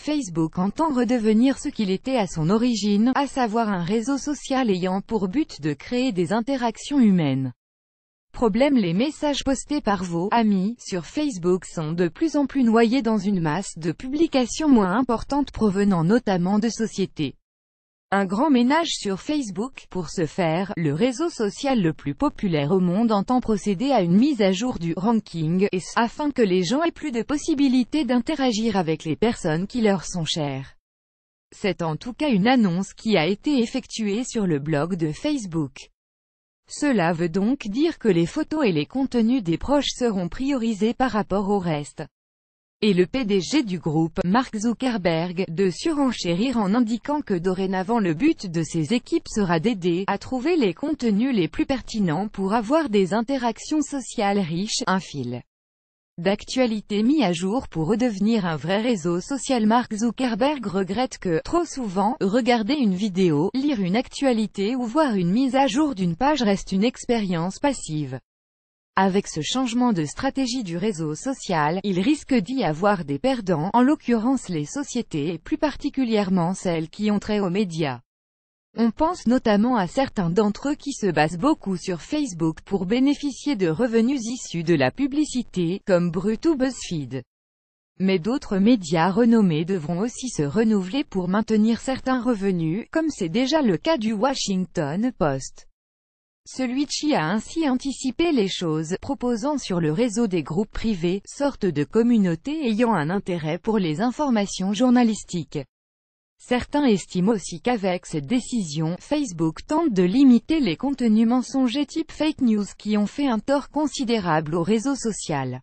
Facebook entend redevenir ce qu'il était à son origine, à savoir un réseau social ayant pour but de créer des interactions humaines. Problème: les messages postés par vos amis sur Facebook sont de plus en plus noyés dans une masse de publications moins importantes provenant notamment de sociétés. Un grand ménage sur Facebook. Pour ce faire, le réseau social le plus populaire au monde entend procéder à une mise à jour du ranking, et ce, afin que les gens aient plus de possibilités d'interagir avec les personnes qui leur sont chères. C'est en tout cas une annonce qui a été effectuée sur le blog de Facebook. Cela veut donc dire que les photos et les contenus des proches seront priorisés par rapport au reste. Et le PDG du groupe, Mark Zuckerberg, de surenchérir en indiquant que dorénavant le but de ses équipes sera d'aider à trouver les contenus les plus pertinents pour avoir des interactions sociales riches, un fil d'actualité mis à jour pour redevenir un vrai réseau social. Mark Zuckerberg regrette que, trop souvent, regarder une vidéo, lire une actualité ou voir une mise à jour d'une page reste une expérience passive. Avec ce changement de stratégie du réseau social, il risque d'y avoir des perdants, en l'occurrence les sociétés et plus particulièrement celles qui ont trait aux médias. On pense notamment à certains d'entre eux qui se basent beaucoup sur Facebook pour bénéficier de revenus issus de la publicité, comme Brut ou BuzzFeed. Mais d'autres médias renommés devront aussi se renouveler pour maintenir certains revenus, comme c'est déjà le cas du Washington Post. Celui-ci a ainsi anticipé les choses, proposant sur le réseau des groupes privés, sorte de communautés ayant un intérêt pour les informations journalistiques. Certains estiment aussi qu'avec cette décision, Facebook tente de limiter les contenus mensongers type fake news qui ont fait un tort considérable au réseau social.